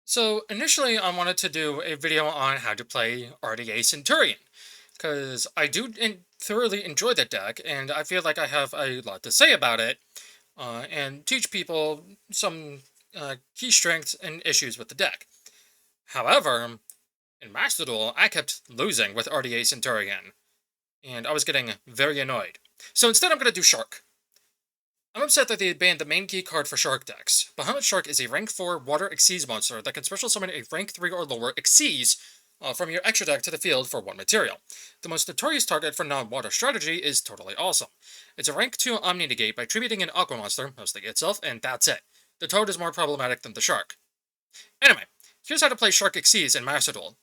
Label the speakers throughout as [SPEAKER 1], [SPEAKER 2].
[SPEAKER 1] So initially, I wanted to do a video on how to play RDA Centurion, because I do thoroughly enjoy that deck, and I feel like I have a lot to say about it, and teach people some key strengths and issues with the deck. However, in Master Duel, I kept losing with RDA Centurion, and I was getting very annoyed. So instead, I'm going to do Shark. I'm upset that they banned the main key card for Shark decks. Bahamut Shark is a rank 4 Water Xyz monster that can special summon a rank 3 or lower Xyz from your extra deck to the field for 1 material. The most notorious target for non-water strategy is Totally Awesome. It's a rank 2 Omni Negate by tributing an Aqua monster, mostly itself, and that's it. The Toad is more problematic than the Shark. Anyway, here's how to play Shark Xyz in Master Duel.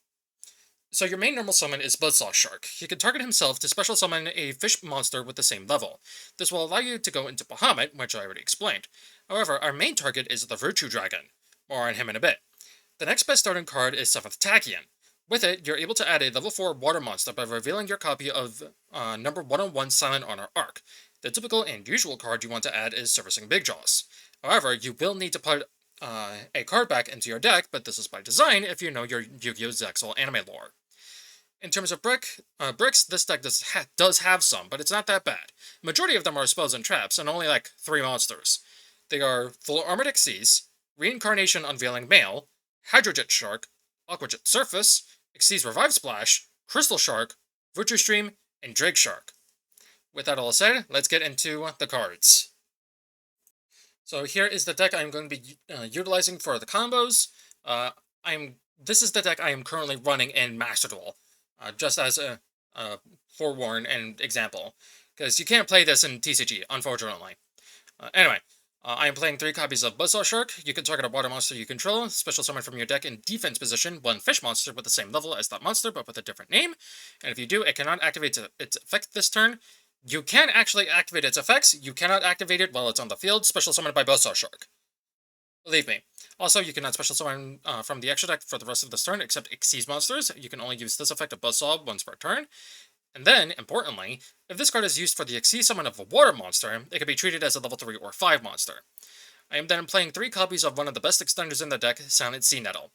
[SPEAKER 1] So your main normal summon is Buzzsaw Shark. He can target himself to special summon a fish monster with the same level. This will allow you to go into Bahamut, which I already explained. However, our main target is the Virtue Dragon. More on him in a bit. The next best starting card is 7th Tachyon. With it, you're able to add a level 4 water monster by revealing your copy of number 101 Silent Honor Arc. The typical and usual card you want to add is Servicing Big Jaws. However, you will need to put a card back into your deck, but this is by design if you know your Yu-Gi-Oh! Zexal anime lore. In terms of bricks, this deck does have some, but it's not that bad. Majority of them are spells and traps, and only like 3 monsters. They are Full Armored Xyz, Reincarnation Unveiling Male, Hydrojet Shark, Aquajet Surface, Xyz Revive Splash, Crystal Shark, Virtue Stream, and Drake Shark. With that all said, let's get into the cards. So here is the deck I'm going to be utilizing for the combos. This is the deck I am currently running in Master Duel. Just as a forewarn and example, because you can't play this in TCG, unfortunately. Anyway, I am playing 3 copies of Buzzsaw Shark. You can target a water monster you control, special summon from your deck in defense position, 1 fish monster with the same level as that monster, but with a different name. And if you do, it cannot activate its effect this turn. You can actually activate its effects. You cannot activate it while it's on the field, special summoned by Buzzsaw Shark. Believe me. Also, you cannot special summon from the extra deck for the rest of this turn, except Xyz monsters. You can only use this effect of Buzzsaw once per turn. And then, importantly, if this card is used for the Xyz summon of a water monster, it can be treated as a level 3 or 5 monster. I am then playing 3 copies of one of the best extenders in the deck, Silent Sea Nettle.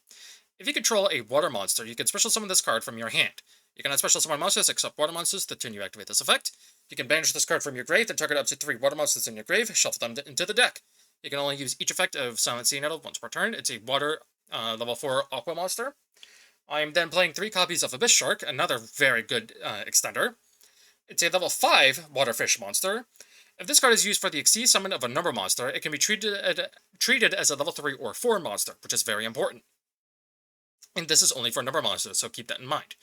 [SPEAKER 1] If you control a water monster, you can special summon this card from your hand. You cannot special summon monsters except water monsters the turn you activate this effect. You can banish this card from your grave, then target up to 3 water monsters in your grave, shuffle them into the deck. You can only use each effect of Silent Sea Nettle once per turn. It's a water level 4 Aqua monster. I am then playing 3 copies of Abyss Shark, another very good extender. It's a level 5 water fish monster. If this card is used for the Xyz summon of a number monster, it can be treated as a level 3 or 4 monster, which is very important. And this is only for number monsters, so keep that in mind.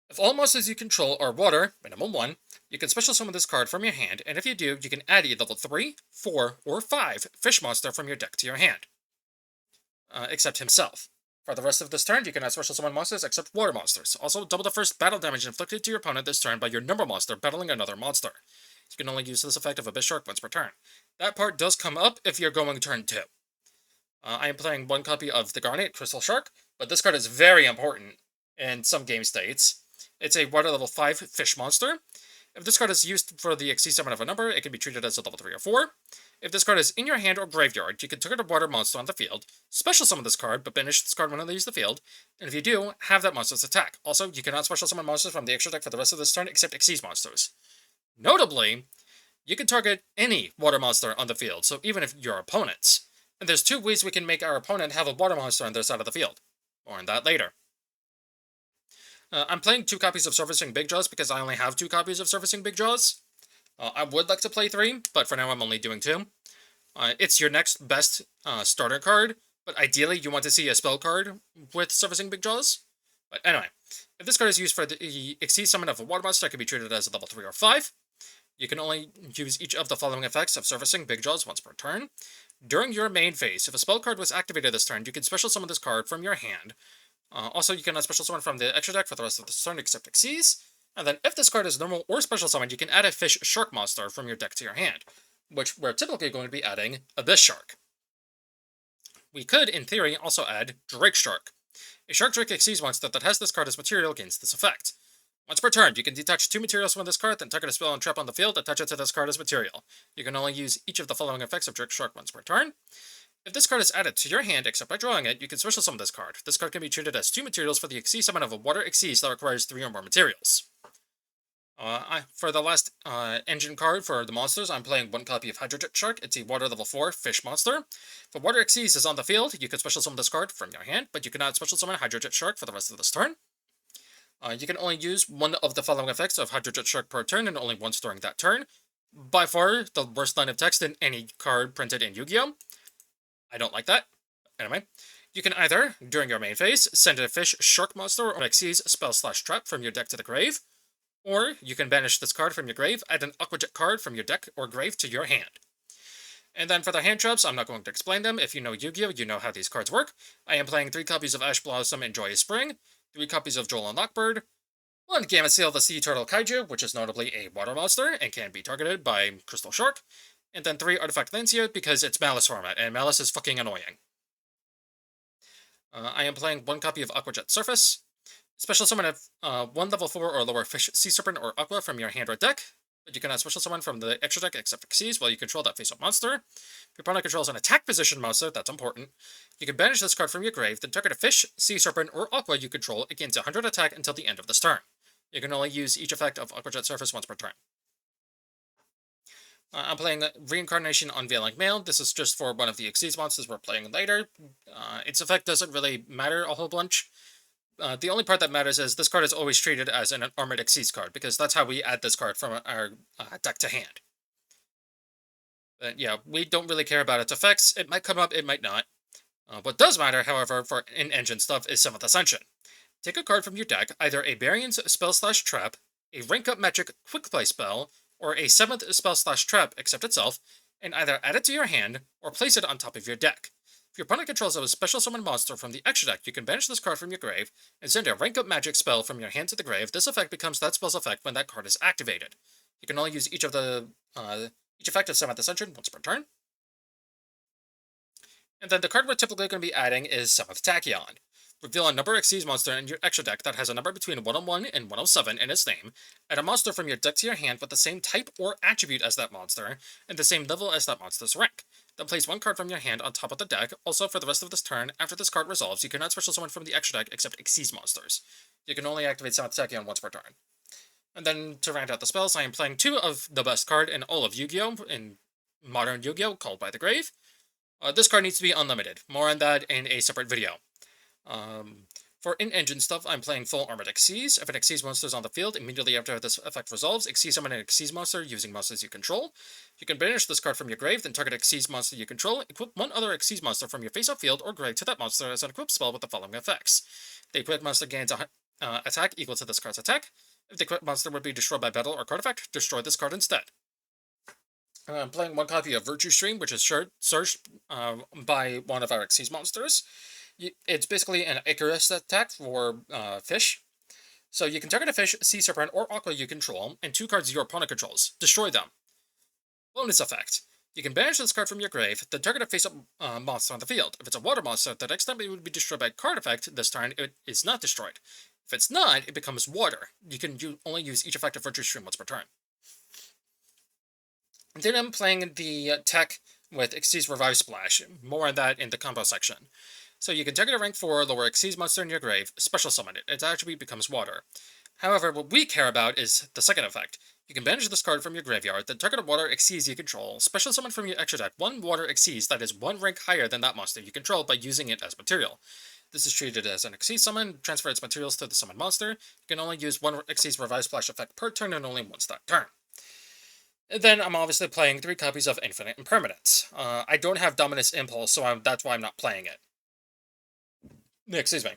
[SPEAKER 1] If all monsters you control are water, minimum 1, you can special summon this card from your hand, and if you do, you can add a level 3, 4, or 5 fish monster from your deck to your hand. Except himself. For the rest of this turn, you cannot special summon monsters except water monsters. Also, double the first battle damage inflicted to your opponent this turn by your number monster battling another monster. You can only use this effect of Abyss Shark once per turn. That part does come up if you're going turn 2. I am playing 1 copy of the Garnet Crystal Shark, but this card is very important in some game states. It's a water level 5 fish monster. If this card is used for the Xyz summon of a number, it can be treated as a level 3 or 4. If this card is in your hand or graveyard, you can target a water monster on the field, special summon this card, but banish this card when it leaves the field, and if you do, have that monster's attack. Also, you cannot special summon monsters from the extra deck for the rest of this turn except Xyz monsters. Notably, you can target any water monster on the field, so even if your opponent's. And there's 2 ways we can make our opponent have a water monster on their side of the field. More on that later. I'm playing 2 copies of Servicing Big Jaws because I only have 2 copies of Servicing Big Jaws. I would like to play 3, but for now I'm only doing 2. It's your next best starter card, but ideally you want to see a spell card with Servicing Big Jaws. But anyway, if this card is used for the Xyz summon of a water monster, it can be treated as a level 3 or 5. You can only use each of the following effects of Servicing Big Jaws once per turn. During your main phase, if a spell card was activated this turn, you can special summon this card from your hand. Also, you can special summon from the extra deck for the rest of the turn except Xyz. And then, if this card is normal or special summoned, you can add a fish shark monster from your deck to your hand, which we're typically going to be adding Abyss Shark. We could, in theory, also add Drake Shark. A Shark Drake Xyz monster that has this card as material gains this effect. Once per turn, you can detach 2 materials from this card, then target a spell and trap on the field, attach it to this card as material. You can only use each of the following effects of Drake Shark once per turn. If this card is added to your hand except by drawing it, you can special summon this card. This card can be treated as 2 materials for the Xyz summon of a water Xyz that requires 3 or more materials. For the last engine card for the monsters, I'm playing 1 copy of Hydrojet Shark. It's a water level 4 fish monster. If a water Xyz is on the field, you can special summon this card from your hand, but you cannot special summon Hydrojet Shark for the rest of this turn. You can only use one of the following effects of Hydrojet Shark per turn, and only once during that turn. By far, the worst line of text in any card printed in Yu-Gi-Oh! I don't like that. Anyway, you can either, during your main phase, send a fish shark monster or Xyz spell/trap from your deck to the grave, or you can banish this card from your grave, add an Aquajet card from your deck or grave to your hand. And then for the hand traps, I'm not going to explain them. If you know Yu-Gi-Oh!, you know how these cards work. I am playing 3 copies of Ash Blossom and Joyous Spring, 3 copies of Joel and Lockbird, 1 Gamma Seal the Sea Turtle Kaiju, which is notably a water monster and can be targeted by Crystal Shark, and then 3 Artifact Lancia because it's Malice format, and Malice is fucking annoying. I am playing 1 copy of Aquajet Surface. Special summon a 1 level 4 or lower fish, sea serpent, or aqua from your hand or deck. But you cannot special summon from the extra deck except Xyz while you control that face-up monster. If your opponent controls an attack position monster, that's important. You can banish this card from your grave, then target a fish, sea serpent, or aqua you control against 100 attack until the end of this turn. You can only use each effect of Aquajet Surface once per turn. I'm playing Reincarnation Unveiling Mail. This is just for one of the Xyz monsters we're playing later. Its effect doesn't really matter a whole bunch. The only part that matters is this card is always treated as an Armored Xyz card, because that's how we add this card from our deck to hand. But yeah, we don't really care about its effects. It might come up, it might not. What does matter, however, for in-engine stuff is 7th Ascension. Take a card from your deck, either a Variance spell/trap, a Rank Up Magic Quick Play spell, or a 7th spell/trap except itself, and either add it to your hand or place it on top of your deck. If your opponent controls a special summon monster from the extra deck, you can banish this card from your grave and send a Rank Up Magic spell from your hand to the grave. This effect becomes that spell's effect when that card is activated. You can only use each effect of 7th Ascension once per turn. And then the card we're typically going to be adding is 7th Tachyon. Reveal a number Xyz monster in your extra deck that has a number between 101 and 107 in its name. Add a monster from your deck to your hand with the same type or attribute as that monster, and the same level as that monster's rank. Then place 1 card from your hand on top of the deck. Also, for the rest of this turn, after this card resolves, you cannot special summon from the extra deck except Xyz monsters. You can only activate 7th Tachyon once per turn. And then, to round out the spells, I am playing 2 of the best card in all of Yu-Gi-Oh! In modern Yu-Gi-Oh! Called By the Grave. This card needs to be unlimited. More on that in a separate video. For in-engine stuff, I'm playing full Armored Xyz. If an Xyz monster is on the field, immediately after this effect resolves, Xyz summon an Xyz monster using monsters you control. You can banish this card from your grave, then target a Xyz monster you control. Equip 1 other Xyz monster from your face-up field or grave to that monster as an equipped spell with the following effects. The equipped monster gains a attack equal to this card's attack. If the equipped monster would be destroyed by battle or card effect, destroy this card instead. I'm playing 1 copy of Virtue Stream, which is searched by one of our Xyz monsters. It's basically an Icarus attack for fish. So you can target a fish, sea serpent, or aqua you control, and 2 cards your opponent controls. Destroy them. Bonus effect. You can banish this card from your grave, then target a face-up monster on the field. If it's a water monster, the next time it would be destroyed by card effect, this turn it is not destroyed. If it's not, it becomes water. You can only use each effect of Virtue Stream once per turn. And then I'm playing the tech with Xyz Revive Splash. More on that in the combo section. So you can target a rank 4 lower Xyz monster in your grave, special summon it. Its attribute becomes water. However, what we care about is the second effect. You can banish this card from your graveyard, then target a water Xyz you control, special summon from your extra deck 1 water Xyz that is 1 rank higher than that monster you control by using it as material. This is treated as an Xyz summon, transfer its materials to the summoned monster. You can only use 1 Xyz Revive Splash effect per turn and only once that turn. And then I'm obviously playing 3 copies of Infinite Impermanence. I don't have Dominus Impulse, so that's why I'm not playing it. Excuse me.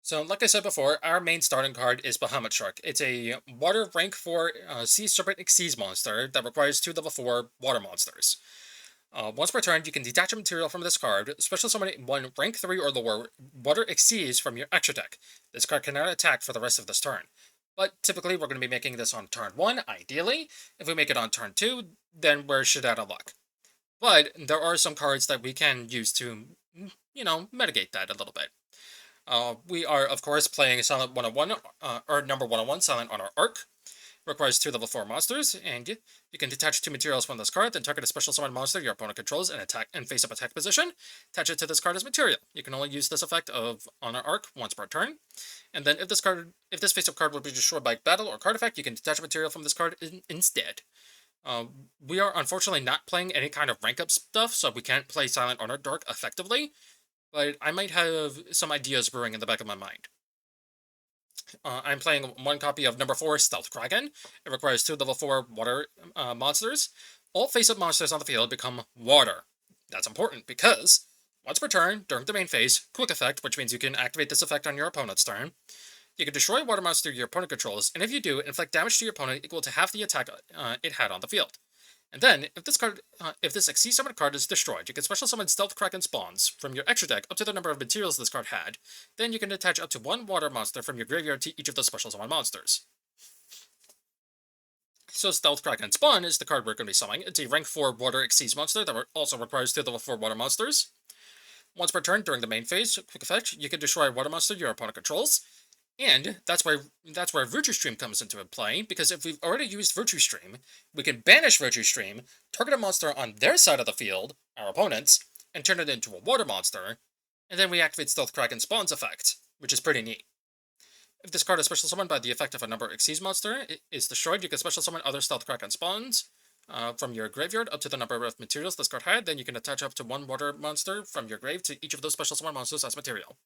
[SPEAKER 1] So, like I said before, our main starting card is Bahamut Shark. It's a water rank 4 Sea Serpent Xyz monster that requires 2 level 4 water monsters. Once per turn, you can detach a material from this card, special summon 1 rank 3 or lower water Xyz from your extra deck. This card cannot attack for the rest of this turn. But typically, we're going to be making this on turn 1, ideally. If we make it on turn 2, then we're shit out of luck. But there are some cards that we can use to, mitigate that a little bit. We are, of course, playing Silent 101, or number 101, Silent Honor Arc. Requires 2 level 4 monsters, and you can detach 2 materials from this card, then target a special summon monster your opponent controls in attack and face-up attack position. Attach it to this card as material. You can only use this effect of Honor Arc once per turn. And then if this face-up card will be destroyed by battle or card effect, you can detach material from this card instead. We are unfortunately not playing any kind of rank up stuff, so we can't play Silent Honor Dark effectively, but I might have some ideas brewing in the back of my mind. I'm playing 1 copy of number 4, Stealth Kraken. It requires 2 level 4 water monsters. All face-up monsters on the field become water. That's important because once per turn, during the main phase, quick effect, which means you can activate this effect on your opponent's turn. You can destroy a water monster your opponent controls, and if you do, inflict damage to your opponent equal to half the attack it had on the field. And then, if this Xyz summon card is destroyed, you can special summon Stealth Kraken spawns from your extra deck up to the number of materials this card had. Then you can attach up to 1 water monster from your graveyard to each of the special summon monsters. So Stealth Kraken Spawn is the card we're going to be summoning. It's a rank 4 water Xyz monster that also requires 2 level 4 water monsters. Once per turn during the main phase, quick effect, you can destroy a water monster your opponent controls. And that's where Virtue Stream comes into play, because if we've already used Virtue Stream, we can banish Virtue Stream, target a monster on their side of the field, our opponents, and turn it into a water monster, and then we activate Stealth Kraken Spawn's effect, which is pretty neat. If this card is special summoned by the effect of a number Xyz monster is destroyed, you can special summon other Stealth Kraken spawns from your graveyard up to the number of materials this card had, then you can attach up to 1 water monster from your grave to each of those special summon monsters as material.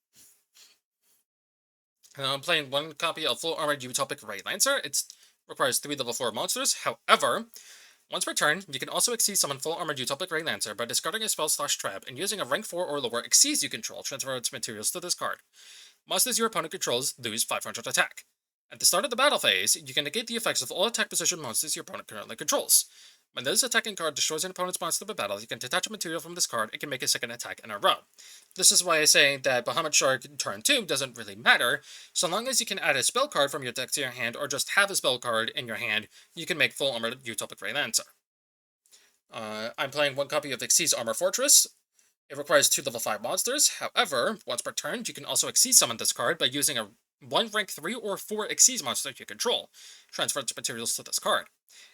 [SPEAKER 1] I'm playing 1 copy of Full Armored Utopic Ray Lancer. It requires 3 level 4 monsters. However, once per turn, you can also Xyz summon Full Armored Utopic Ray Lancer by discarding a spell/trap and using a rank 4 or lower Xyz you control transfer its materials to this card. Monsters your opponent controls lose 500 attack. At the start of the battle phase, you can negate the effects of all attack position monsters your opponent currently controls. When this attacking card destroys an opponent's monster in battle, you can detach a material from this card and can make a second attack in a row. This is why I say that Bahamut Shark turn 2 doesn't really matter. So long as you can add a spell card from your deck to your hand, or just have a spell card in your hand, you can make Full Armored Utopic Ray Lancer. I'm playing 1 copy of Xyz Armor Fortress. It requires 2 level 5 monsters. However, once per turn, you can also Xyz summon this card by using a 1 rank 3 or 4 Xyz monster you control. Transfer its materials to this card.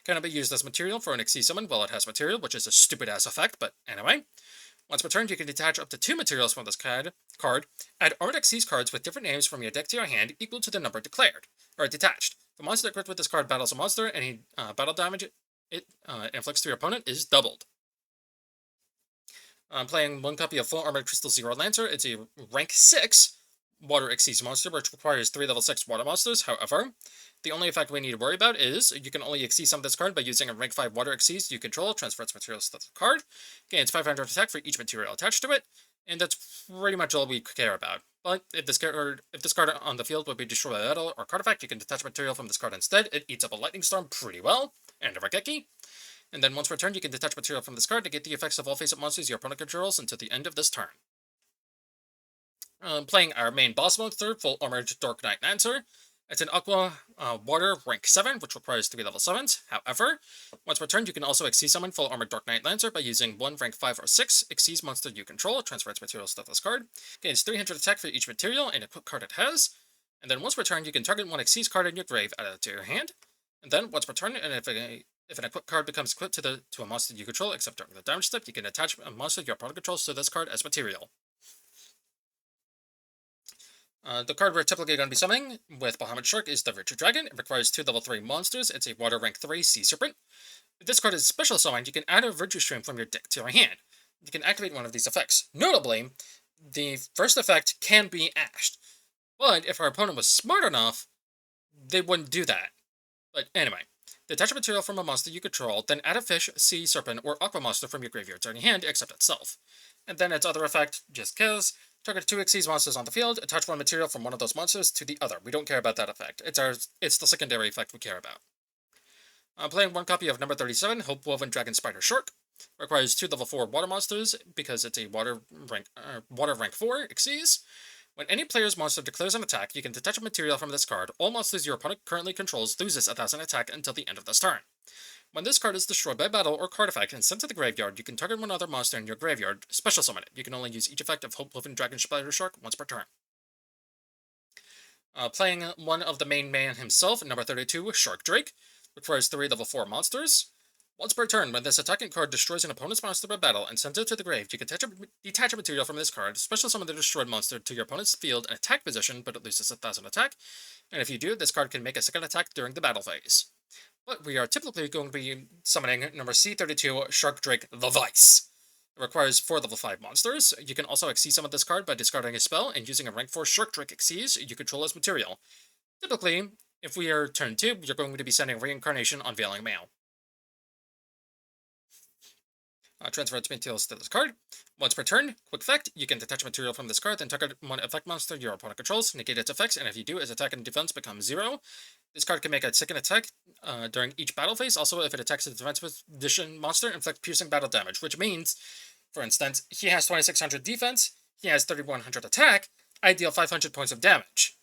[SPEAKER 1] Cannot be used as material for an Xyz summon while it has material, which is a stupid-ass effect, but anyway. Once per turn, you can detach up to 2 materials from this card, add armored Xyz cards with different names from your deck to your hand equal to the number declared, or detached. The monster equipped with this card battles a monster, any battle damage it inflicts to your opponent is doubled. I'm playing 1 copy of Full Armored Crystal Zero Lancer. It's a rank 6 water Xyz monster, which requires 3 level 6 water monsters. However, the only effect we need to worry about is you can only Xyz summon this card by using a rank 5 water Xyz you control, transfer its materials to the card, gains 500 attack for each material attached to it, and that's pretty much all we care about. But if this card on the field would be destroyed by battle or card effect, you can detach material from this card instead. It eats up a lightning storm pretty well, and a Rakeki. And then once per turn, you can detach material from this card to get the effects of all face-up monsters your opponent controls until the end of this turn. Playing our main boss monster, Full Armored Dark Knight Lancer. It's an Aqua Water rank 7, which requires 3 level 7s. However, once per turn, you can also Xyz summon Full Armored Dark Knight Lancer by using 1 rank 5 or 6 Xyz monster you control, transfer its materials to this card, gains 300 attack for each material and equip card it has. And then once per turn, you can target 1 Xyz card in your grave, add it to your hand. And then once per turn, and if an equipped card becomes equipped to a monster you control, except during the damage step, you can attach a monster your opponent controls to this card as material. The card we're typically going to be summoning with Bahamut Shark is the Virtue Dragon. It requires 2 level 3 monsters. It's a water rank 3 Sea Serpent. If this card is special summoned, you can add a Virtue Stream from your deck to your hand. You can activate one of these effects. Notably, the first effect can be ashed. But if our opponent was smart enough, they wouldn't do that. But anyway, detach a material from a monster you control, then add a fish, sea serpent, or aqua monster from your graveyard to your hand, except itself. And then its other effect just kills. Target 2 Xyz monsters on the field, attach 1 material from one of those monsters to the other. We don't care about that effect. It's the secondary effect we care about. I'm playing 1 copy of number 37, Hope Woven Dragon Spider Shark. Requires 2 level 4 water monsters because it's a water rank 4 Xyz. When any player's monster declares an attack, you can detach a material from this card. All monsters your opponent currently controls loses 1,000 attack until the end of this turn. When this card is destroyed by battle or card effect and sent to the graveyard, you can target one other monster in your graveyard, special summon it. You can only use each effect of Hope Woven Dragon Spider Shark once per turn. Playing one of the main man himself, number 32, Shark Drake. requires 3 level 4 monsters. Once per turn, when this attacking card destroys an opponent's monster by battle and sends it to the grave, you can detach a material from this card, special summon the destroyed monster to your opponent's field in attack position, but it loses 1,000 attack. And if you do, this card can make a second attack during the battle phase. But we are typically going to be summoning number C32, Shark Drake the Vice. It requires 4 level 5 monsters. You can also Xyz summon this card by discarding a spell and using a rank 4 Shark Drake Xyz you control as material. Typically, if we are turn 2, you're going to be sending Reincarnation Unveiling Mail. Transfer its materials to this card. Once per turn, quick effect, you can detach material from this card, then target one effect monster your opponent controls, negate its effects, and if you do, its attack and defense become 0. This card can make a second attack during each battle phase. Also, if it attacks a defense position monster, inflict piercing battle damage, which means, for instance, he has 2600 defense, he has 3100 attack, I deal 500 points of damage.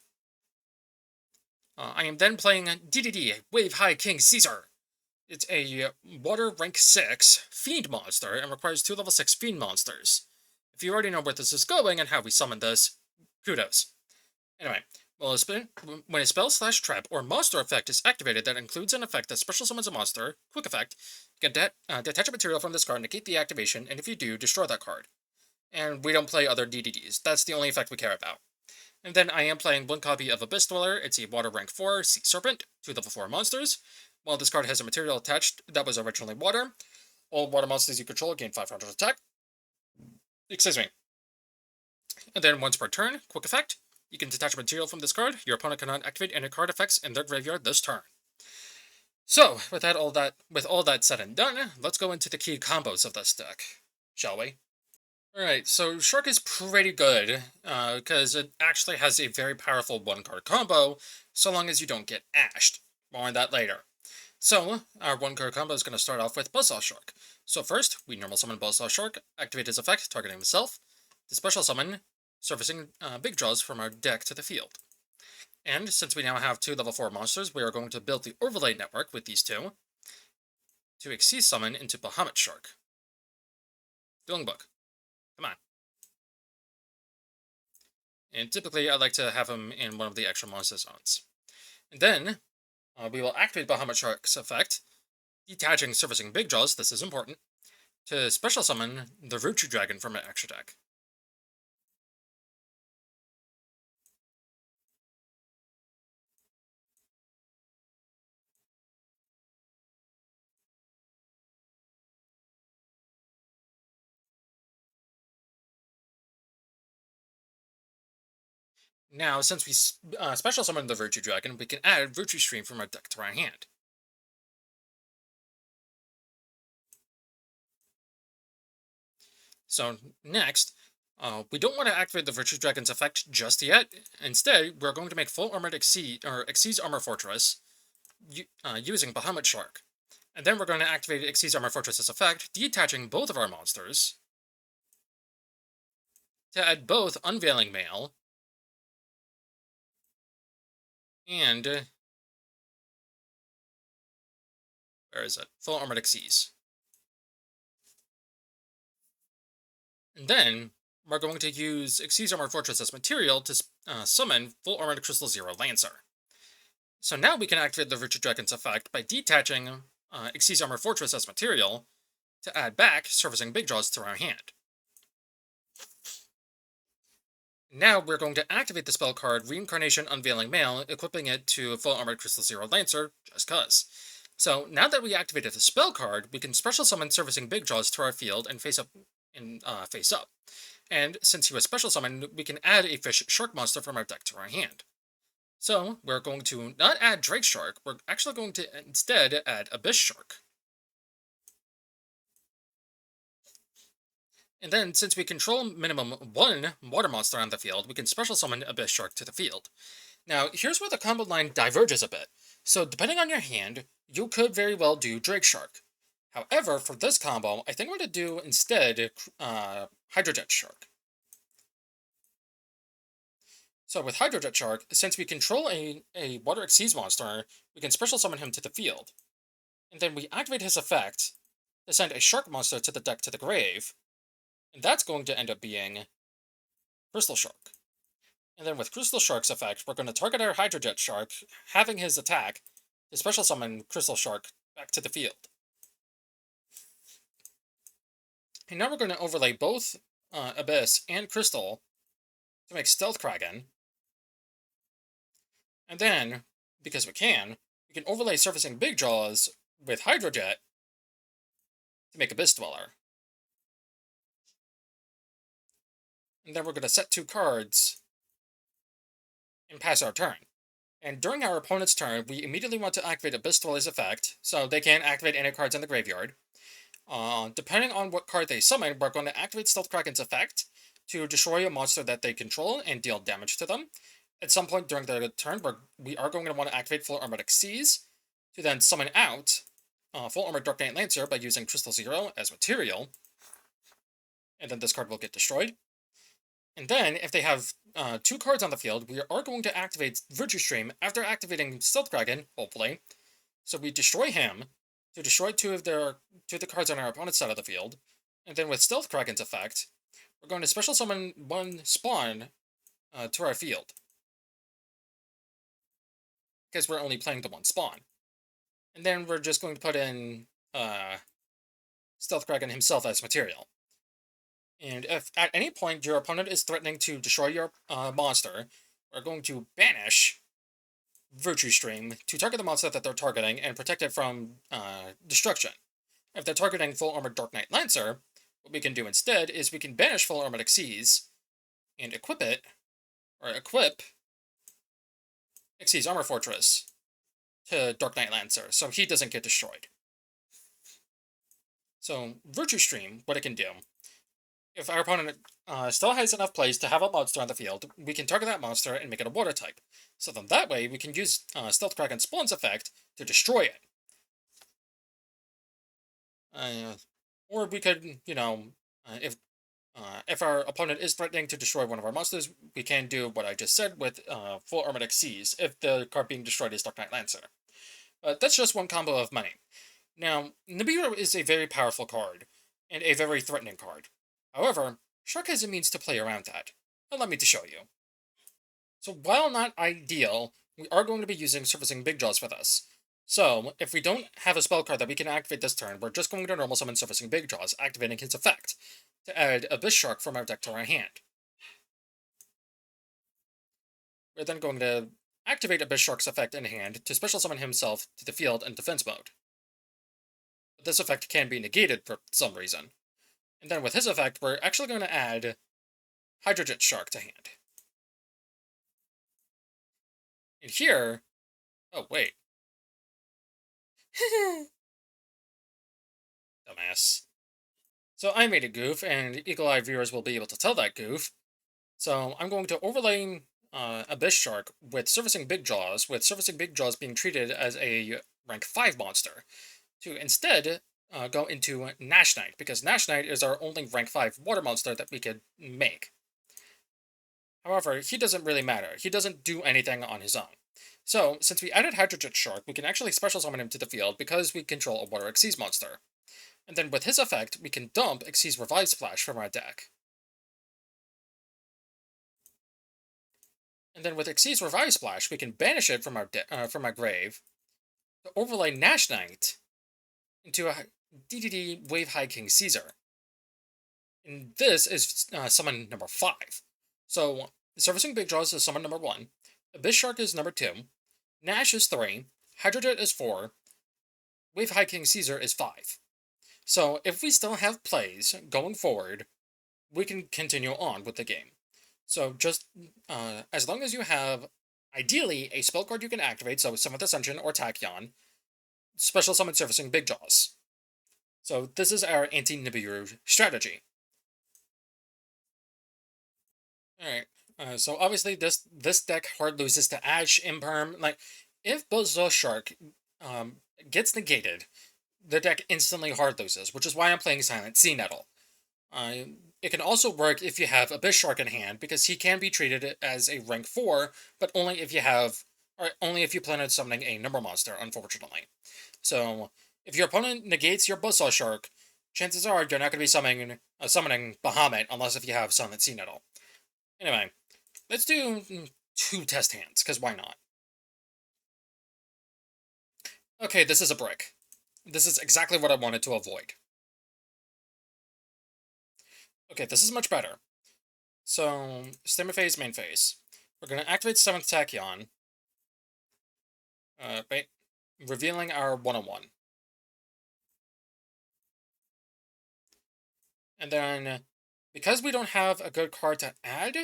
[SPEAKER 1] I am then playing DDD, Wave High King Caesar. It's a water rank 6 fiend monster and requires 2 level 6 fiend monsters. If you already know where this is going and how we summon this, kudos. Anyway, when a spell / trap or monster effect is activated that includes an effect that special summons a monster, quick effect, you can detach a material from this card, negate the activation, and if you do, destroy that card. And we don't play other DDDs. That's the only effect we care about. And then I am playing one copy of Abyss Dweller. It's a water rank 4 Sea Serpent, 2 level 4 monsters. While this card has a material attached that was originally water, all water monsters you control gain 500 attack. Excuse me. And then once per turn, quick effect, you can detach a material from this card. Your opponent cannot activate any card effects in their graveyard this turn. So, with all that said and done, let's go into the key combos of this deck, shall we? Alright, so Shark is pretty good, because it actually has a very powerful one-card combo, so long as you don't get ashed. More on that later. So, our one-card combo is going to start off with Buzzsaw Shark. So first, we normal summon Buzzsaw Shark, activate his effect, targeting himself, to special summon, surfacing big draws from our deck to the field. And since we now have 2 level 4 monsters, we are going to build the overlay network with these two, to Xyz summon into Bahamut Shark. Dueling Book. Come on. And typically, I like to have him in one of the extra monster zones. And then, we will activate Bahamut Shark's effect, detaching Surfacing Big Jaws, this is important, to special summon the Virtue Dragon from an extra deck. Now, since we special summon the Virtue Dragon, we can add Virtue Stream from our deck to our hand. So, next, we don't want to activate the Virtue Dragon's effect just yet. Instead, we're going to make full armored Xyz Armor Fortress using Bahamut Shark. And then we're going to activate Xyz Armor Fortress's effect, detaching both of our monsters, to add both Unveiling Mail and where is it? Full Armored Xyz. And then we're going to use Xyz Armor Fortress as material to summon Full Armored Crystal Zero Lancer. So now we can activate the Virtue Dragon's effect by detaching Xyz Armor Fortress as material to add back Surfacing Big Jaws to our hand. Now we're going to activate the spell card Reincarnation Unveiling Mail, equipping it to Full Armored Crystal Zero Lancer, just cuz. So now that we activated the spell card, we can special summon Surfacing Big Jaws to our field and face up. And since he was special summoned, we can add a fish shark monster from our deck to our hand. So we're going to not add Drake Shark, we're actually going to instead add Abyss Shark. And then, since we control minimum 1 water monster on the field, we can special summon Abyss Shark to the field. Now, here's where the combo line diverges a bit. So, depending on your hand, you could very well do Drake Shark. However, for this combo, I think I'm going to do instead Hydrojet Shark. So with Hydrojet Shark, since we control a Water Xyz monster, we can special summon him to the field. And then we activate his effect to send a shark monster to the deck to the grave. And that's going to end up being Crystal Shark. And then with Crystal Shark's effect, we're going to target our Hydrojet Shark, having his attack to special summon Crystal Shark back to the field. And now we're going to overlay both Abyss and Crystal to make Stealth Kraken. And then, because we can overlay Surfacing Big Jaws with Hydrojet to make Abyss Dweller. And then we're going to set 2 cards and pass our turn. And during our opponent's turn, we immediately want to activate Abyss Dweller's effect, so they can't activate any cards in the graveyard. Depending on what card they summon, we're going to activate Stealth Kraken's effect to destroy a monster that they control and deal damage to them. At some point during their turn, we are going to want to activate Full Armored Xyz to then summon out Full Armored Dark Knight Lancer by using Crystal Zero as material. And then this card will get destroyed. And then, if they have 2 cards on the field, we are going to activate Virtue Stream after activating Stealth Kraken, hopefully. So we destroy him to destroy 2 of the cards on our opponent's side of the field. And then with Stealth Kraken's effect, we're going to special summon 1 spawn to our field. Because we're only playing the 1 spawn. And then we're just going to put in Stealth Kraken himself as material. And if at any point your opponent is threatening to destroy your monster, we're going to banish Virtue Stream to target the monster that they're targeting and protect it from destruction. If they're targeting Full Armored Dark Knight Lancer, what we can do instead is we can banish Full Armored Xyz and equip Xyz Armor Fortress to Dark Knight Lancer, so he doesn't get destroyed. So, Virtue Stream, what it can do, if our opponent still has enough plays to have a monster on the field, we can target that monster and make it a water type. So then that way, we can use Stealth Kraken Spawn's effect to destroy it. Or we could, if our opponent is threatening to destroy one of our monsters, we can do what I just said with Full Armored Xyz if the card being destroyed is Dark Knight Lancer. But that's just one combo of many. Now, Nibiru is a very powerful card, and a very threatening card. However, Shark has a means to play around that. Allow me to show you. So while not ideal, we are going to be using Surfacing Big Jaws with us. So, if we don't have a spell card that we can activate this turn, we're just going to normal summon Surfacing Big Jaws, activating his effect, to add Abyss Shark from our deck to our hand. We're then going to activate Abyss Shark's effect in hand to special summon himself to the field in defense mode. But this effect can be negated for some reason. And then with his effect, we're actually going to add Hydrojet Shark to hand. And here... Oh, wait. Dumbass. So I made a goof, and eagle-eyed viewers will be able to tell that goof. So I'm going to overlay Abyss Shark with Surfacing Big Jaws, with Surfacing Big Jaws being treated as a rank 5 monster, to instead go into Nash Knight, because Nash Knight is our only rank 5 water monster that we could make. However, he doesn't really matter. He doesn't do anything on his own. So, since we added Hydrojet Shark, we can actually special summon him to the field because we control a Water Xyz monster. And then with his effect, we can dump Xyz Revive Splash from our deck. And then with Xyz Revive Splash, we can banish it from our grave to overlay Nash Knight into a DDD Wave High King Caesar. And this is summon number 5. So, Surfacing Big Jaws is summon number 1, Abyss Shark is number 2, Nash is 3, Hydrojet is 4, Wave High King Caesar is 5. So, if we still have plays going forward, we can continue on with the game. So, just as long as you have, ideally, a spell card you can activate, so Seventh Ascension or Tachyon, special summon Surfacing Big Jaws. So, this is our anti-Nibiru strategy. Alright, so obviously this deck hard loses to Ash, Imperm. Like, if Buzzsaw Shark gets negated, the deck instantly hard loses, which is why I'm playing Silent Sea Nettle. It can also work if you have Abyss Shark in hand, because he can be treated as a rank 4, but only if you plan on summoning a number monster, unfortunately. So, if your opponent negates your Buzzsaw Shark, chances are you're not going to be summoning Bahamut, unless if you have Silent Sea Nettle. Anyway, let's do 2 test hands, because why not? Okay, this is a brick. This is exactly what I wanted to avoid. Okay, this is much better. So, stamina phase, main phase. We're going to activate 7th Tachyon, by revealing our 101. And then, because we don't have a good card to add,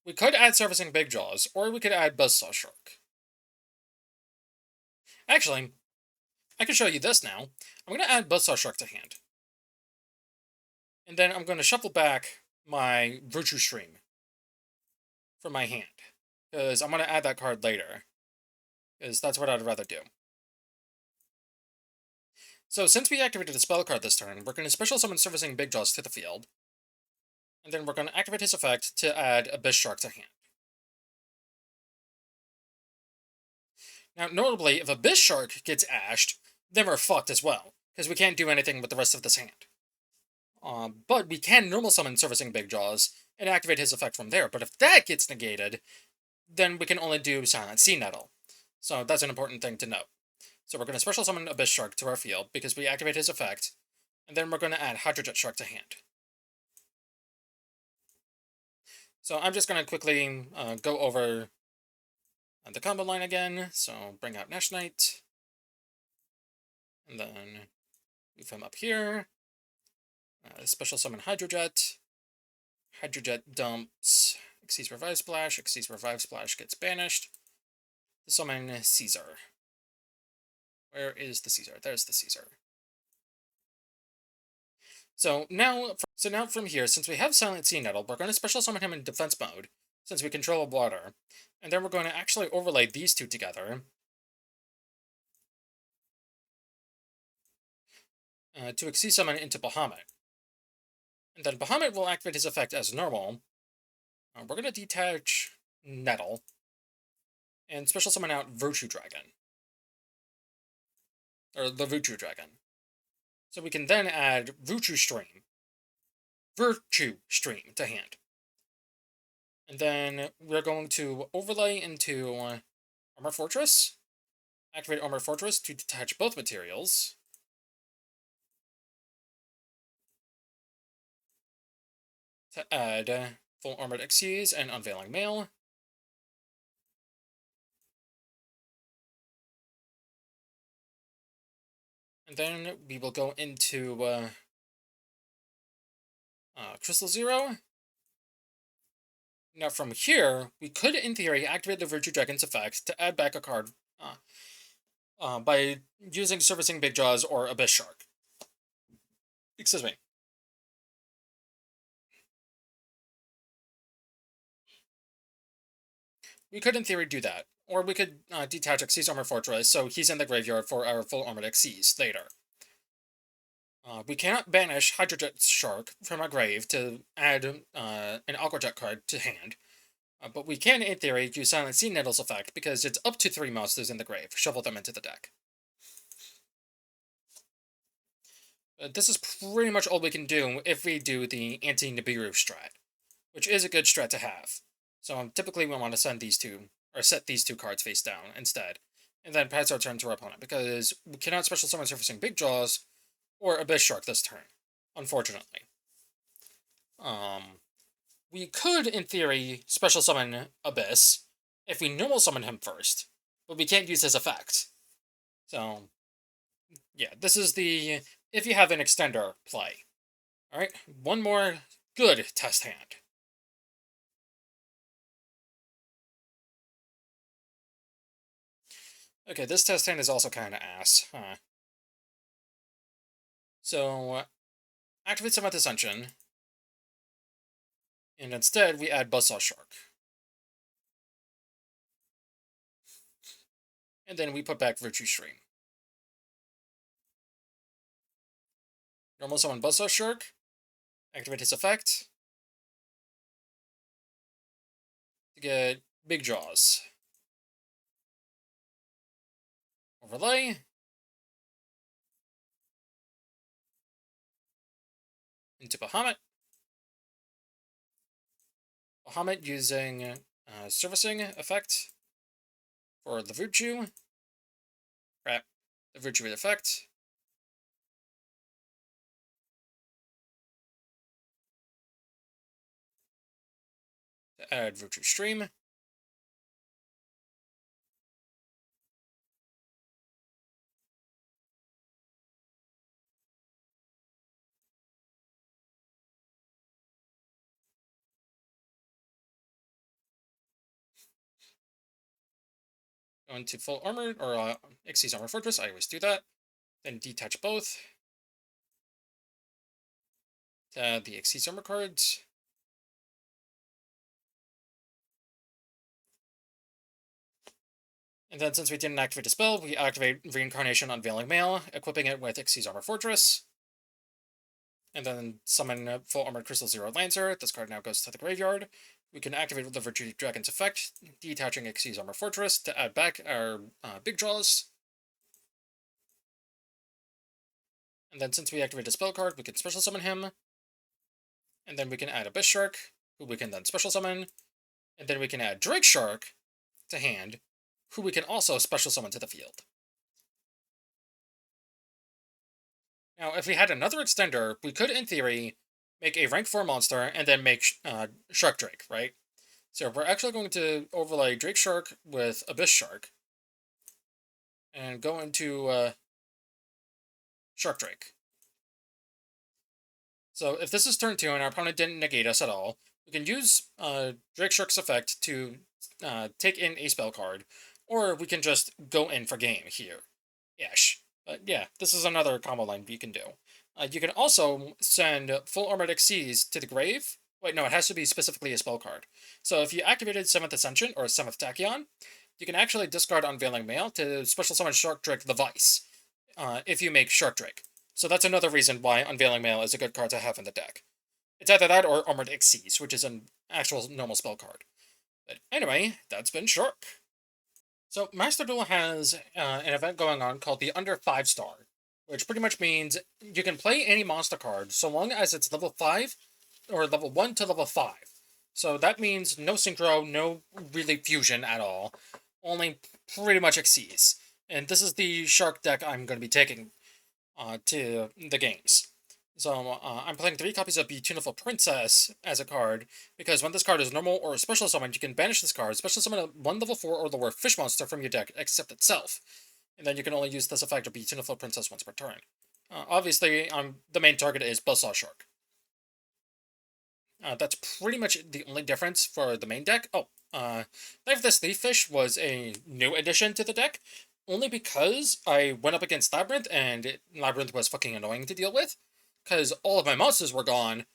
[SPEAKER 1] we could add Servicing Big Jaws, or we could add Buzzsaw Shark. Actually, I can show you this now. I'm going to add Buzzsaw Shark to hand. And then I'm going to shuffle back my Virtue Stream from my hand. Because I'm going to add that card later. Because that's what I'd rather do. So since we activated a spell card this turn, we're going to special summon Servicing Big Jaws to the field. And then we're going to activate his effect to add Abyss Shark to hand. Now, notably, if Abyss Shark gets ashed, then we're fucked as well, because we can't do anything with the rest of this hand. But we can normal summon Servicing Big Jaws and activate his effect from there, but if that gets negated, then we can only do Silent Sea Nettle. So that's an important thing to note. So we're going to special summon Abyss Shark to our field, because we activate his effect, and then we're going to add Hydrojet Shark to hand. So I'm just going to quickly go over the combo line again. So bring out Nash Knight, and then move him up here. Special summon Hydrojet. Hydrojet dumps Xyz Revive Splash. Xyz Revive Splash gets banished. To summon Caesar. Where is the Caesar? There's the Caesar. So now from here, since we have Silent Sea Nettle, we're going to special summon him in defense mode, since we control water. And then we're going to actually overlay these two together to Xyz summon into Bahamut. And then Bahamut will activate his effect as normal. We're going to detach Nettle and special summon out Virtue Dragon. Or the Virtue Dragon. So we can then add Virtue Stream to hand. And then we're going to overlay into Armor Fortress. Activate Armor Fortress to detach both materials. To add Full Armored Xyz and Unveiling Mail. And then we will go into Crystal Zero. Now from here, we could, in theory, activate the Virtue Dragon's effect to add back a card by using Servicing Big Jaws or Abyss Shark. Excuse me. We could, in theory, do that. Or we could detach Xyz Armor Fortress, so he's in the graveyard for our Full Armored Xyz later. We cannot banish Hydrojet Shark from our grave to add an Aquajet card to hand. But we can, in theory, use Silent Sea Nettle's effect, because it's up to 3 monsters in the grave. Shuffle them into the deck. This is pretty much all we can do if we do the anti-Nibiru strat, which is a good strat to have. So typically we want to send these two, or set these two cards face down instead, and then pass our turn to our opponent, because we cannot special summon Surfacing Big Jaws or Abyss Shark this turn, unfortunately. We could, in theory, special summon Abyss if we normal summon him first, but we can't use his effect. So, yeah, this is the if you have an extender play. Alright, one more good test hand. Okay, this test hand is also kind of ass, huh? So, activate Seventh Ascension, and instead we add Buzzsaw Shark. And then we put back Virtue Stream. Normal summon Buzzsaw Shark, activate his effect to get Big Jaws. Overlay. Into Bahamut. Bahamut using Servicing effect for the Virtue. Grab the Virtue effect. Add Virtue Stream. Go into full armor, or XYZ Armor Fortress. I always do that. Then detach both. The XYZ Armor cards. And then since we didn't activate the spell, we activate Reincarnation Unveiling Mail, equipping it with XYZ Armor Fortress. And then summon Full Armored Crystal Zero Lancer. This card now goes to the graveyard. We can activate the Virtue Dragon's effect, detaching XYZ Armor Fortress to add back our big draws. And then since we activate a spell card, we can special summon him. And then we can add Abyss Shark, who we can then special summon. And then we can add Drake Shark to hand, who we can also special summon to the field. Now, if we had another extender, we could, in theory, make a rank 4 monster and then make Shark Drake, right? So we're actually going to overlay Drake Shark with Abyss Shark and go into Shark Drake. So if this is turn 2 and our opponent didn't negate us at all, we can use Drake Shark's effect to take in a spell card, or we can just go in for game here. Ish. But yeah, this is another combo line you can do. You can also send Full Armored XYZ to the grave. Wait, no, it has to be specifically a spell card. So if you activated 7th Ascension or 7th Tachyon, you can actually discard Unveiling Mail to special summon Shark Drake the Vice, if you make Shark Drake. So that's another reason why Unveiling Mail is a good card to have in the deck. It's either that or Armored XYZ, which is an actual normal spell card. But anyway, that's been Shark. So Master Duel has an event going on called the Under 5-Star, which pretty much means you can play any monster card so long as it's level 5 or level 1 to level 5. So that means no synchro, no really fusion at all, only pretty much XYZ. And this is the Shark deck I'm going to be taking to the games. So I'm playing 3 copies of Beautiful Princess as a card, because when this card is normal or special summoned, you can banish this card, special summon a 1 level 4 or lower fish monster from your deck, except itself. And then you can only use this effect of Beautiful Princess once per turn. Obviously, the main target is Buzzsaw Shark. That's pretty much the only difference for the main deck. Oh, Life This Thief Fish was a new addition to the deck, only because I went up against Labyrinth, and Labyrinth was fucking annoying to deal with, because all of my monsters were gone,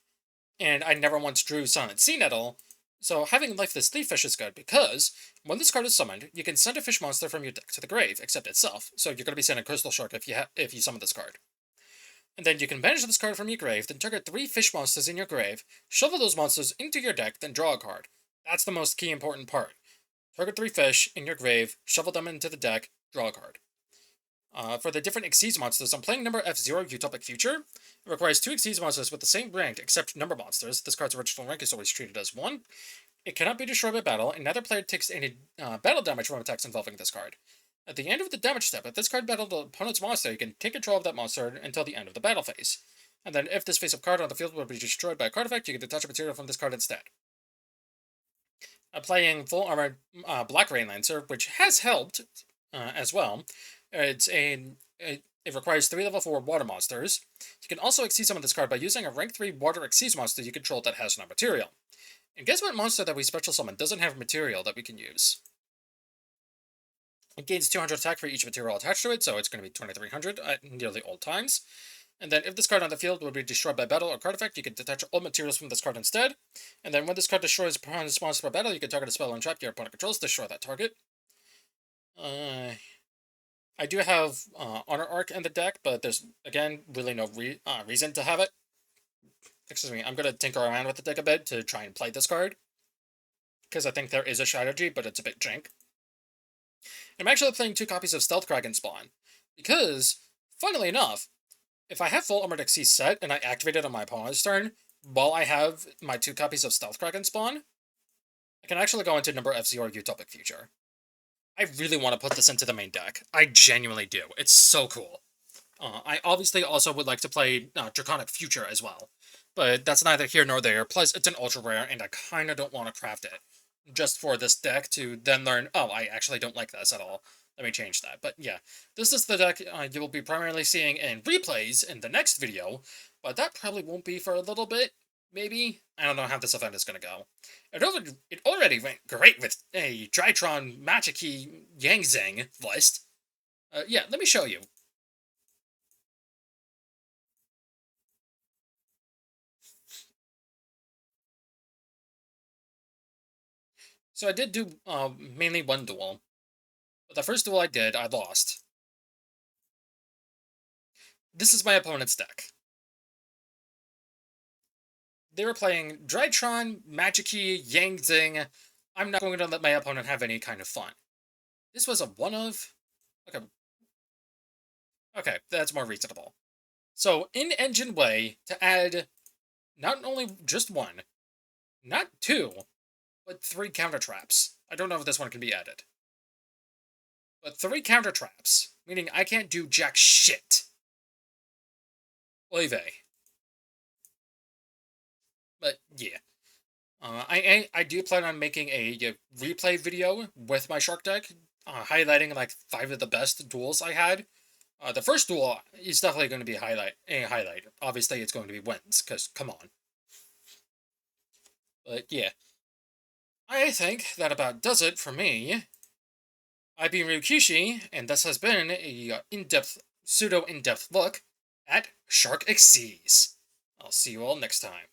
[SPEAKER 1] and I never once drew Silent Sea Nettle. So having Life This Thief Fish is good, because when this card is summoned, you can send a fish monster from your deck to the grave, except itself. So you're going to be sending Crystal Shark if you summon this card. And then you can banish this card from your grave, then target 3 fish monsters in your grave, shuffle those monsters into your deck, then draw a card. That's the most key important part. Target 3 fish in your grave, shuffle them into the deck, draw a card. For the different XYZ monsters, I'm playing number F0 Utopic Future. It requires 2 XYZ monsters with the same rank except number monsters. This card's original rank is always treated as 1. It cannot be destroyed by battle, and neither player takes any battle damage from attacks involving this card. At the end of the damage step, if this card battled the opponent's monster, you can take control of that monster until the end of the battle phase. And then if this face-up card on the field will be destroyed by a card effect, you can detach a material from this card instead. I'm playing Full Armored Black Rain Lancer, which has helped as well. It requires 3 level 4 water monsters. You can also XYZ summon this card by using a rank 3 water XYZ monster you control that has no material. And guess what monster that we special summon doesn't have material that we can use? It gains 200 attack for each material attached to it, so it's going to be 2300 at nearly all times. And then if this card on the field will be destroyed by battle or card effect, you can detach all materials from this card instead. And then when this card destroys opponent's monster by battle, you can target a spell and trap your opponent controls to destroy that target. I do have Honor Arc in the deck, but there's, again, really no reason to have it. Excuse me, I'm going to tinker around with the deck a bit to try and play this card, because I think there is a strategy, but it's a bit jank. I'm actually playing 2 copies of Stealth Kraken Spawn, because, funnily enough, if I have Full Armored XYZ set and I activate it on my opponent's turn, while I have my 2 copies of Stealth Kraken Spawn, I can actually go into number F0 Utopic Future. I really want to put this into the main deck. I genuinely do. It's so cool. I obviously also would like to play Draconic Future as well, but that's neither here nor there. Plus, it's an ultra rare, and I kind of don't want to craft it just for this deck to then learn, oh, I actually don't like this at all. Let me change that. But yeah, this is the deck you will be primarily seeing in replays in the next video, but that probably won't be for a little bit. Maybe? I don't know how this event is going to go. It already went great with a Drytron Magic-y Yangzing list. Yeah, let me show you. So I did do mainly one duel. But the first duel I did, I lost. This is my opponent's deck. They were playing Drytron, Magic-y, Yangzing. I'm not going to let my opponent have any kind of fun. This was a one of... Okay, that's more reasonable. So, in Engine Way, to add not only just one, not two, but 3 counter traps. I don't know if this one can be added. But 3 counter traps, meaning I can't do jack shit. Oy vey. But yeah. I do plan on making a replay video with my Shark deck, highlighting like 5 of the best duels I had. The first duel is definitely going to be a highlight. Obviously, it's going to be wins, because come on. But yeah. I think that about does it for me. I've been Ryukishi, and this has been a pseudo in-depth look at Shark XYZ. I'll see you all next time.